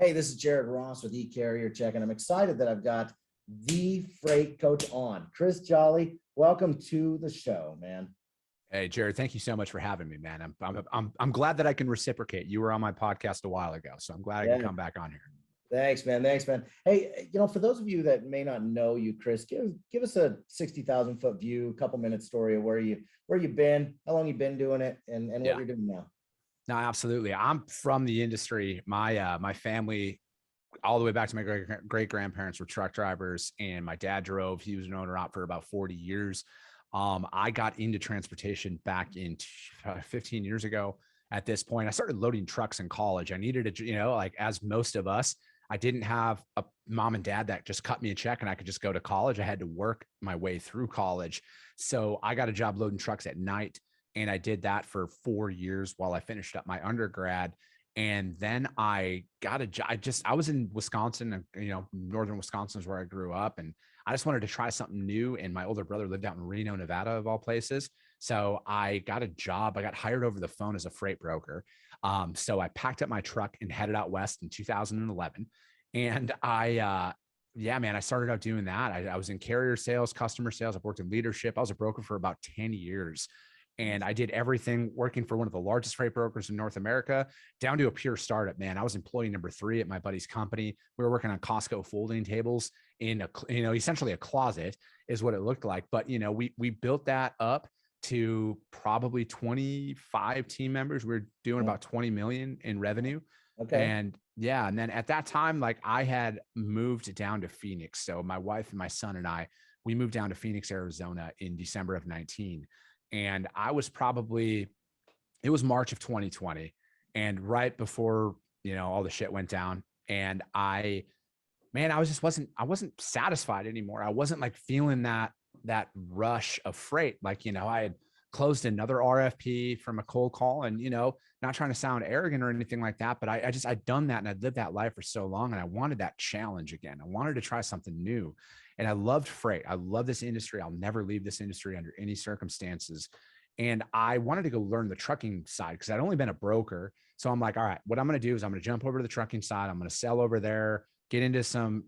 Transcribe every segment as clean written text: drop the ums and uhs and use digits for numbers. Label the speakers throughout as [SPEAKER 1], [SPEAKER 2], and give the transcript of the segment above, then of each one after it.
[SPEAKER 1] Hey, this is Jared Ross with eCarrierCheck, and I'm excited that I've got the freight coach on. Chris Jolly, welcome to the show, man.
[SPEAKER 2] Hey, Jared, thank you so much for having me, man. I'm glad that I can reciprocate. You were on my podcast a while ago, so I'm glad I can come back on here.
[SPEAKER 1] Thanks, man. Thanks, man. Hey, for those of you that may not know you, Chris, give us a 60,000 foot view, a couple minute story of where you've been, how long you've been doing it, and what you're doing now.
[SPEAKER 2] No, absolutely. I'm from the industry. My family, all the way back to my great grandparents, were truck drivers, and my dad drove. He was an owner op for about 40 years. I got into transportation back in 15 years ago. At this point, I started loading trucks in college. I needed a, like as most of us, I didn't have a mom and dad that just cut me a check and I could just go to college. I had to work my way through college. So I got a job loading trucks at night. And I did that for 4 years while I finished up my undergrad. And then I got a job. I was in Wisconsin, northern Wisconsin is where I grew up. And I just wanted to try something new. And my older brother lived out in Reno, Nevada, of all places. So I got a job. I got hired over the phone as a freight broker. So I packed up my truck and headed out west in 2011. And I started out doing that. I was in carrier sales, customer sales. I've worked in leadership. I was a broker for about 10 years. And I did everything working for one of the largest freight brokers in North America down to a pure startup, man. I was employee number 3 at my buddy's company. We were working on Costco folding tables in essentially a closet is what it looked like. But, we built that up to probably 25 team members. We're doing about 20 million in revenue.
[SPEAKER 1] Okay.
[SPEAKER 2] And then at that time, like I had moved down to Phoenix. So my wife and my son and we moved down to Phoenix, Arizona in December of 19. And it was March of 2020. And right before, all the shit went down. And I wasn't satisfied anymore. I wasn't like feeling that rush of freight. Like, I had closed another RFP from a cold call and, not trying to sound arrogant or anything like that, but I'd done that and I'd lived that life for so long. And I wanted that challenge again. I wanted to try something new. And I loved freight. I love this industry. I'll never leave this industry under any circumstances. And I wanted to go learn the trucking side because I'd only been a broker. So I'm like, all right, what I'm going to do is I'm going to jump over to the trucking side. I'm going to sell over there, get into some,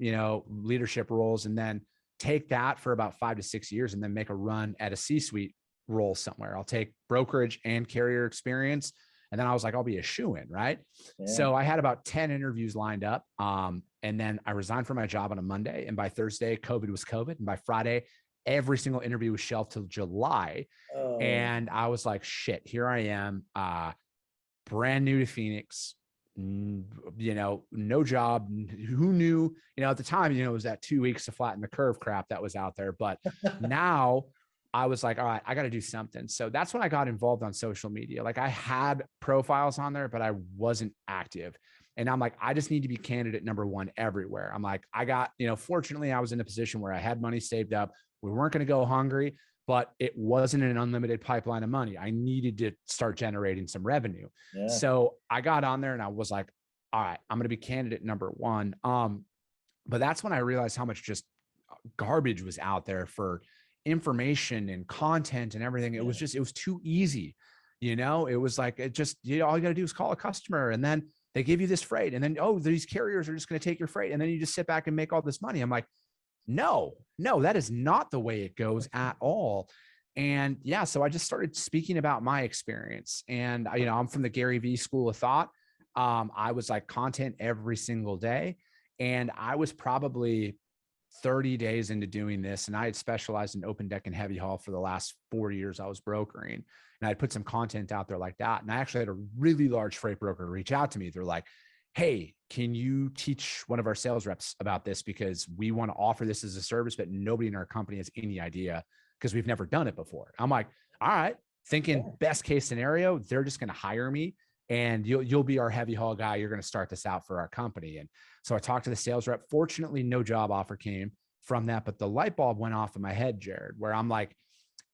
[SPEAKER 2] leadership roles, and then take that for about 5 to 6 years and then make a run at a C-suite role somewhere. I'll take brokerage and carrier experience. And then I was like, I'll be a shoo-in, right? Yeah. So I had about 10 interviews lined up. And then I resigned from my job on a Monday. And by Thursday, COVID was COVID. And by Friday, every single interview was shelved till July. Oh. And I was like, shit, here I am, brand new to Phoenix, no job. Who knew, at the time, it was that 2 weeks to flatten the curve crap that was out there. But now I was like, all right, I got to do something. So that's when I got involved on social media. Like I had profiles on there, but I wasn't active. And I'm like, I just need to be candidate number 1 everywhere. I'm like, I got, fortunately I was in a position where I had money saved up. We weren't going to go hungry, but it wasn't an unlimited pipeline of money. I needed to start generating some revenue. Yeah. So I got on there and I was like, all right, I'm going to be candidate number 1. But that's when I realized how much just garbage was out there for information and content and everything. It was too easy. It was like, all you got to do is call a customer and then they give you this freight. And then, these carriers are just going to take your freight. And then you just sit back and make all this money. I'm like, no, that is not the way it goes at all. And so I just started speaking about my experience. And, I'm from the Gary Vee school of thought. I was like content every single day. And I was probably 30 days into doing this. And I had specialized in open deck and heavy haul for the last 4 years I was brokering. And I'd put some content out there like that. And I actually had a really large freight broker reach out to me. They're like, hey, can you teach one of our sales reps about this? Because we want to offer this as a service, but nobody in our company has any idea because we've never done it before. I'm like, all right, thinking best case scenario, they're just going to hire me and you'll be our heavy haul guy. You're going to start this out for our company. And so I talked to the sales rep. Fortunately, no job offer came from that, but the light bulb went off in my head, Jared, where I'm like,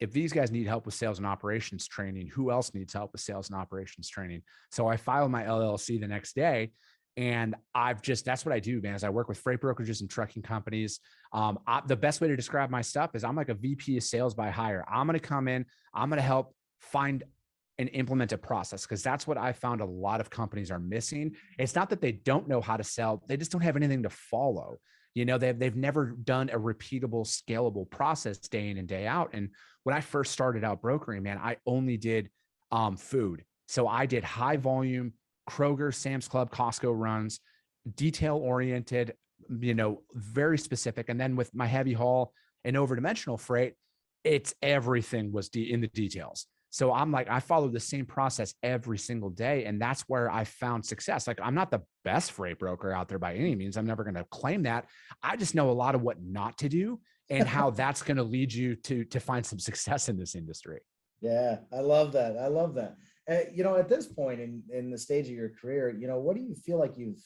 [SPEAKER 2] if these guys need help with sales and operations training, who else needs help with sales and operations training? So I filed my LLC the next day. And that's what I do, man, is I work with freight brokerages and trucking companies. The best way to describe my stuff is I'm like a VP of sales by hire. I'm going to come in, I'm going to help find and implement a process, because that's what I found a lot of companies are missing. It's not that they don't know how to sell, they just don't have anything to follow. They've never done a repeatable, scalable process day in and day out. And when I first started out brokering, man, I only did food. So I did high volume Kroger, Sam's Club, Costco runs, detail oriented, very specific. And then with my heavy haul and over dimensional freight, it's everything was in the details. So I'm like, I follow the same process every single day. And that's where I found success. Like, I'm not the best freight broker out there by any means. I'm never going to claim that. I just know a lot of what not to do and how that's going to lead you to find some success in this industry.
[SPEAKER 1] Yeah, I love that. I love that. At this point in the stage of your career, what do you feel like you've,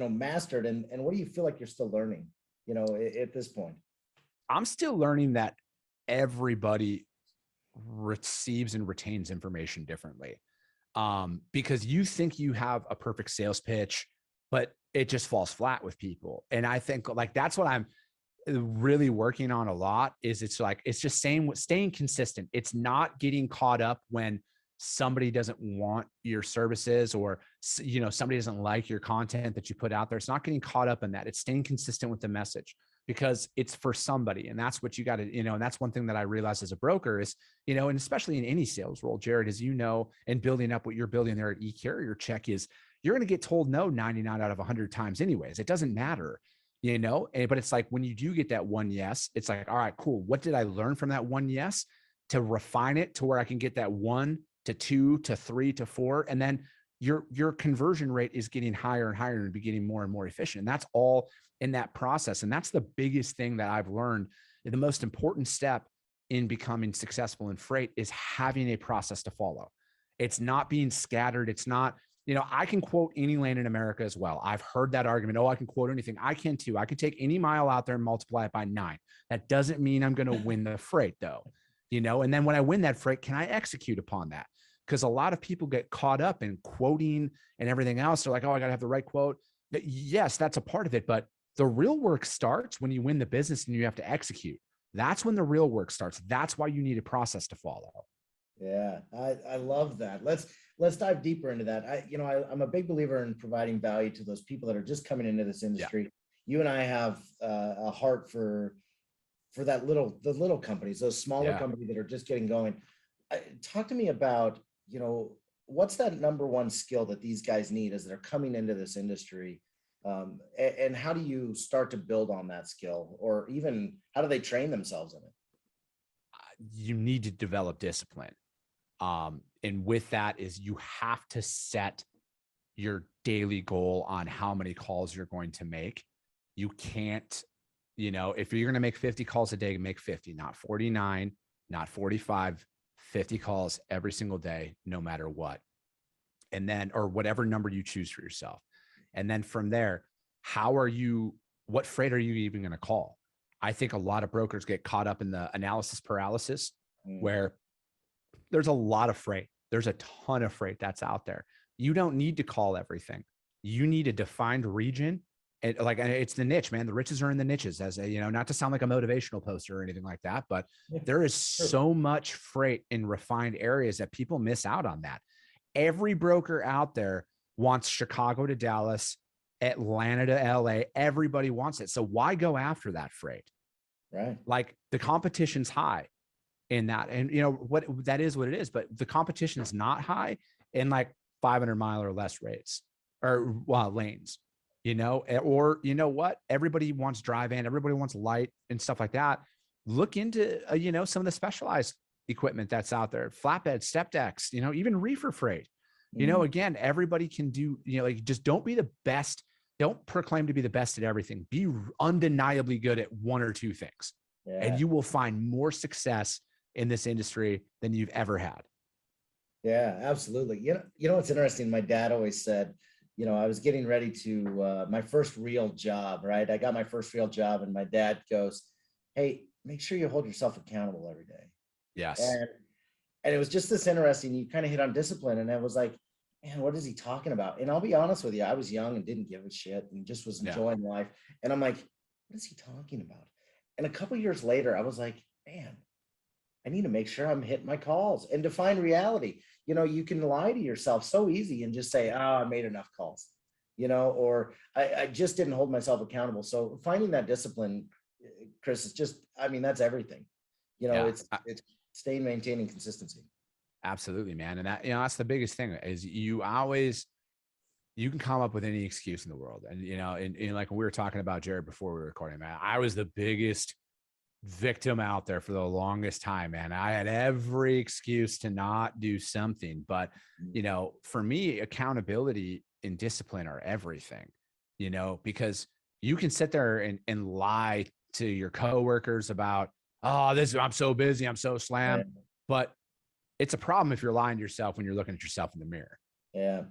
[SPEAKER 1] mastered, and what do you feel like you're still learning, at this point?
[SPEAKER 2] I'm still learning that everybody receives and retains information differently. Because you think you have a perfect sales pitch, but it just falls flat with people. And I think like that's what I'm really working on a lot, is it's just staying consistent. It's not getting caught up when somebody doesn't want your services, or somebody doesn't like your content that you put out there. It's not getting caught up in that. It's staying consistent with the message, because it's for somebody. And that's what you got to, and that's one thing that I realized as a broker is, and especially in any sales role, Jared, as and building up what you're building there at eCarrierCheck, is you're going to get told no 99 out of 100 times anyways. It doesn't matter, but it's like when you do get that one yes, it's like, all right, cool. What did I learn from that one yes to refine it to where I can get that 1 to 2 to 3 to 4. And then your conversion rate is getting higher and higher and be getting more and more efficient. And that's all in that process. And that's the biggest thing that I've learned. The most important step in becoming successful in freight is having a process to follow. It's not being scattered. It's not, I can quote any lane in America as well. I've heard that argument. Oh, I can quote anything. I can too. I can take any mile out there and multiply it by 9. That doesn't mean I'm going to win the freight though, and then when I win that freight, can I execute upon that? Because a lot of people get caught up in quoting and everything else. They're like, oh, I got to have the right quote. Yes, that's a part of it. But the real work starts when you win the business and you have to execute. That's when the real work starts. That's why you need a process to follow.
[SPEAKER 1] Yeah, I love that. Let's dive deeper into that. I'm a big believer in providing value to those people that are just coming into this industry. Yeah. You and I have a heart for the little companies, those smaller companies that are just getting going. Talk to me about, what's that number one skill that these guys need as they're coming into this industry? And how do you start to build on that skill, or even how do they train themselves in it?
[SPEAKER 2] You need to develop discipline. And with that is you have to set your daily goal on how many calls you're going to make. You can't, if you're going to make 50 calls a day, make 50, not 49, not 45, 50 calls every single day, no matter what. And then, or whatever number you choose for yourself. And then from there, what freight are you even going to call? I think a lot of brokers get caught up in the analysis paralysis, where there's a lot of freight. There's a ton of freight that's out there. You don't need to call everything. You need a defined region. And it's the niche, man. The riches are in the niches, as not to sound like a motivational poster or anything like that, but there is so much freight in refined areas that people miss out on that. Every broker out there wants Chicago to Dallas, Atlanta to LA. Everybody wants it. So why go after that freight?
[SPEAKER 1] Right.
[SPEAKER 2] Like, the competition's high in that. And what that is what it is, but the competition is not high in like 500 mile or less rates or lanes, or what? Everybody wants dry van. Everybody wants light and stuff like that. Look into, some of the specialized equipment that's out there, flatbed, step decks, even reefer freight. Again, everybody can do, just don't be the best. Don't proclaim to be the best at everything. Be undeniably good at one or two things, and you will find more success in this industry than you've ever had.
[SPEAKER 1] Yeah, absolutely. What's interesting? My dad always said, I was getting ready to my first real job, right? I got my first real job, and my dad goes, hey, make sure you hold yourself accountable every day.
[SPEAKER 2] Yes.
[SPEAKER 1] And it was just this interesting, you kind of hit on discipline, and I was like, man, what is he talking about? And I'll be honest with you, I was young and didn't give a shit and just was enjoying life. And I'm like, what is he talking about? And a couple of years later, I was like, man, I need to make sure I'm hitting my calls and define reality. You can lie to yourself so easy and just say, oh, I made enough calls, or I just didn't hold myself accountable. So finding that discipline, Chris, is just, I mean, that's everything.
[SPEAKER 2] Yeah.
[SPEAKER 1] It's staying, maintaining consistency.
[SPEAKER 2] Absolutely, man. And that's the biggest thing is you can come up with any excuse in the world. And, and like when we were talking about Jared before we were recording, man, I was the biggest victim out there for the longest time, man. I had every excuse to not do something, but for me, accountability and discipline are everything, because you can sit there and lie to your coworkers about, oh, I'm so busy, I'm so slammed, but it's a problem if you're lying to yourself when you're looking at yourself in the mirror.
[SPEAKER 1] Yeah.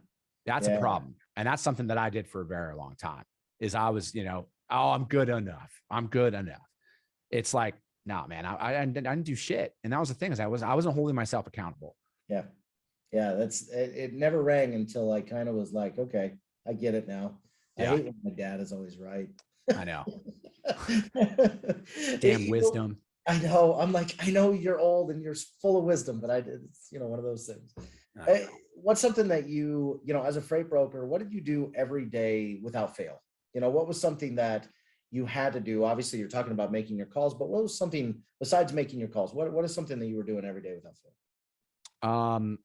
[SPEAKER 2] That's a problem. And that's something that I did for a very long time is I was, oh, I'm good enough. I'm good enough. It's like, no, man, I didn't do shit. And that was the thing is I wasn't holding myself accountable.
[SPEAKER 1] Yeah. Yeah. It never rang until I kind of was like, okay, I get it now. I hate when my dad is always right.
[SPEAKER 2] I know. Damn wisdom.
[SPEAKER 1] I know. I'm like, I know you're old and you're full of wisdom, but it's, one of those things. What's something that as a freight broker, what did you do every day without fail? What was something that you had to do? Obviously you're talking about making your calls, but what was something besides making your calls? What is something that you were doing every day without fail?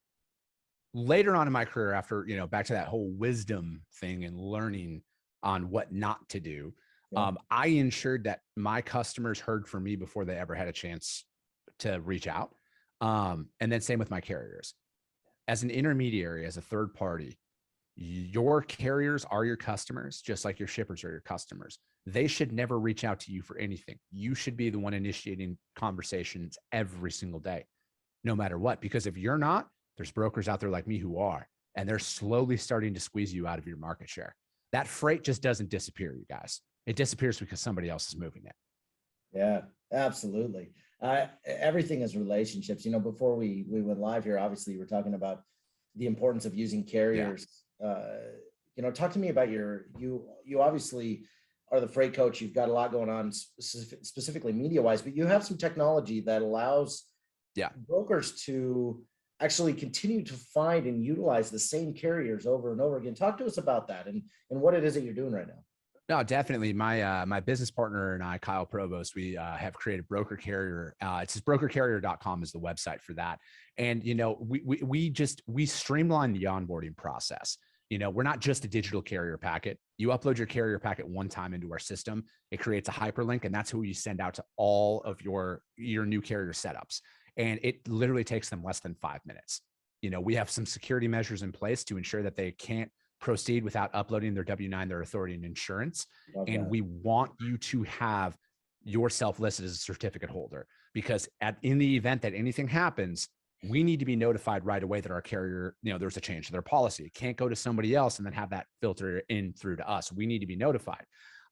[SPEAKER 2] Later on in my career, after, back to that whole wisdom thing and learning on what not to do, I ensured that my customers heard from me before they ever had a chance to reach out. And then same with my carriers. As an intermediary, as a third party, your carriers are your customers, just like your shippers are your customers. They should never reach out to you for anything. You should be the one initiating conversations every single day, no matter what. Because if you're not, there's brokers out there like me who are, and they're slowly starting to squeeze you out of your market share. That freight just doesn't disappear, you guys. It disappears because somebody else is moving it.
[SPEAKER 1] Yeah, absolutely. Everything is relationships. Before we went live here, obviously we're talking about the importance of using carriers. Talk to me about you obviously are the freight coach. You've got a lot going on specifically media wise, but you have some technology that allows brokers to actually continue to find and utilize the same carriers over and over again. Talk to us about that and what it is that you're doing right now.
[SPEAKER 2] No, definitely. My business partner and I, Kyle Provost, we have created Broker Carrier. It's just brokercarrier.com is the website for that. And, we streamline the onboarding process. We're not just a digital carrier packet. You upload your carrier packet one time into our system. It creates a hyperlink, and that's who you send out to all of your new carrier setups. And it literally takes them less than 5 minutes. We have some security measures in place to ensure that they can't proceed without uploading their W-9, their authority and insurance. And we want you to have yourself listed as a certificate holder, because in the event that anything happens, we need to be notified right away that our carrier, there's a change to their policy. It can't go to somebody else and then have that filter in through to us. We need to be notified.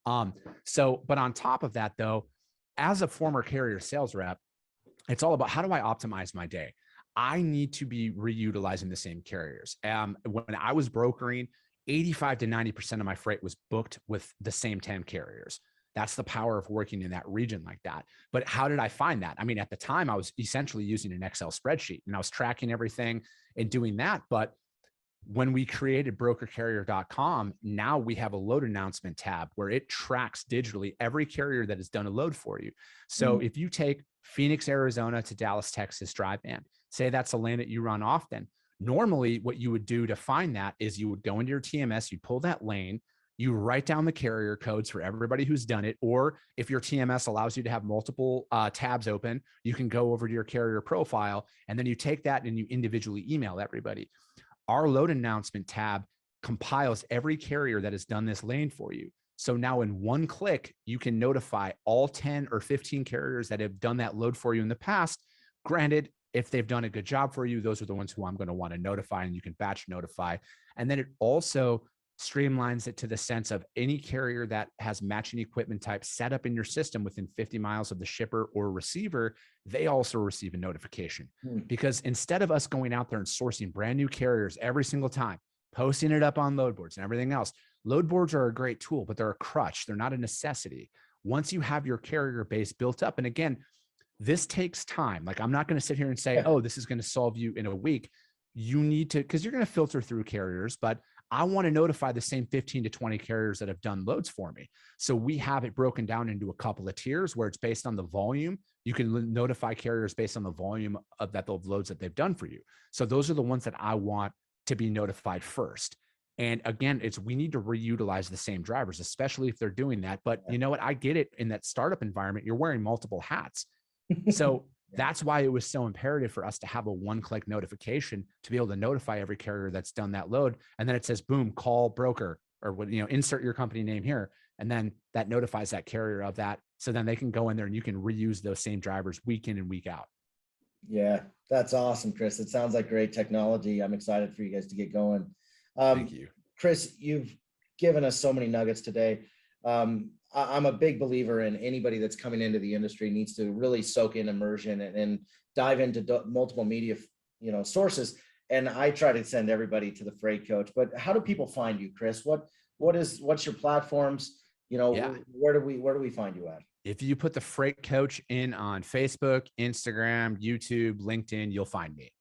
[SPEAKER 2] But on top of that though, as a former carrier sales rep, it's all about how do I optimize my day? I need to be reutilizing the same carriers. When I was brokering, 85 to 90% of my freight was booked with the same 10 carriers. That's the power of working in that region like that. But how did I find that? I mean, at the time I was essentially using an Excel spreadsheet and I was tracking everything and doing that. But when we created brokercarrier.com, now we have a load announcement tab where it tracks digitally every carrier that has done a load for you. So if you take Phoenix, Arizona to Dallas, Texas drive van, say that's a lane that you run often. Normally what you would do to find that is you would go into your TMS, you pull that lane, you write down the carrier codes for everybody who's done it. Or if your TMS allows you to have multiple tabs open, you can go over to your carrier profile and then you take that and you individually email everybody. Our load announcement tab compiles every carrier that has done this lane for you. So now in one click, you can notify all 10 or 15 carriers that have done that load for you in the past. Granted, if they've done a good job for you, those are the ones who I'm going to want to notify, and you can batch notify. And then it also streamlines it to the sense of any carrier that has matching equipment type set up in your system within 50 miles of the shipper or receiver, they also receive a notification. Because instead of us going out there and sourcing brand new carriers every single time, posting it up on load boards and everything else, load boards are a great tool, but they're a crutch. They're not a necessity. Once you have your carrier base built up, and again, this takes time. Like, I'm not going to sit here and say, oh, this is going to solve you in a week. You need to, because you're going to filter through carriers, but I want to notify the same 15 to 20 carriers that have done loads for me. So we have it broken down into a couple of tiers where it's based on the volume. You can notify carriers based on the volume of the loads that they've done for you. So those are the ones that I want to be notified first. And again, we need to reutilize the same drivers, especially if they're doing that. But you know what? I get it. In that startup environment, you're wearing multiple hats. So that's why it was so imperative for us to have a one-click notification to be able to notify every carrier that's done that load. And then it says, boom, call broker, or what, insert your company name here. And then that notifies that carrier of that. So then they can go in there and you can reuse those same drivers week in and week out.
[SPEAKER 1] Yeah, that's awesome, Chris. It sounds like great technology. I'm excited for you guys to get going.
[SPEAKER 2] Thank you.
[SPEAKER 1] Chris, you've given us so many nuggets today. I'm a big believer in anybody that's coming into the industry needs to really soak in immersion and dive into multiple media, sources. And I try to send everybody to the Freight Coach. But how do people find you, Chris? What's your platforms? Where do we find you at?
[SPEAKER 2] If you put the Freight Coach in on Facebook, Instagram, YouTube, LinkedIn, you'll find me.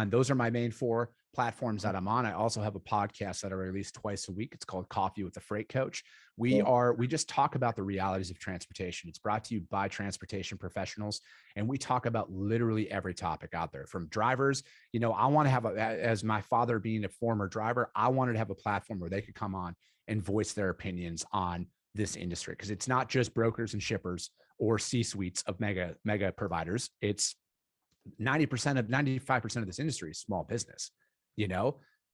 [SPEAKER 2] Those are my main 4 platforms that I'm on. I also have a podcast that I release twice a week. It's called Coffee with the Freight Coach. We just talk about the realities of transportation. It's brought to you by transportation professionals. And we talk about literally every topic out there, from drivers. I want to have as my father being a former driver, I wanted to have a platform where they could come on and voice their opinions on this industry. Because it's not just brokers and shippers or C-suites of mega providers. It's 95% of this industry is small business,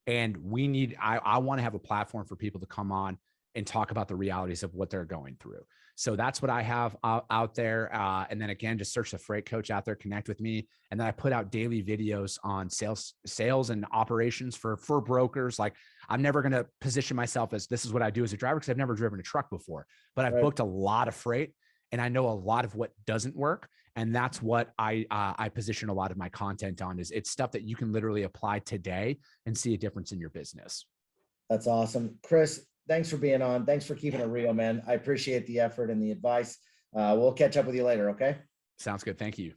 [SPEAKER 2] and I want to have a platform for people to come on and talk about the realities of what they're going through. So that's what I have out there. And then again, just search the Freight Coach out there, connect with me. And then I put out daily videos on sales and operations for brokers. Like, I'm never going to position myself as this is what I do as a driver, because I've never driven a truck before, but I've booked a lot of freight and I know a lot of what doesn't work. And that's what I position a lot of my content on. Is it's stuff that you can literally apply today and see a difference in your business.
[SPEAKER 1] That's awesome. Chris, thanks for being on. Thanks for keeping it real, man. I appreciate the effort and the advice. We'll catch up with you later. Okay.
[SPEAKER 2] Sounds good. Thank you.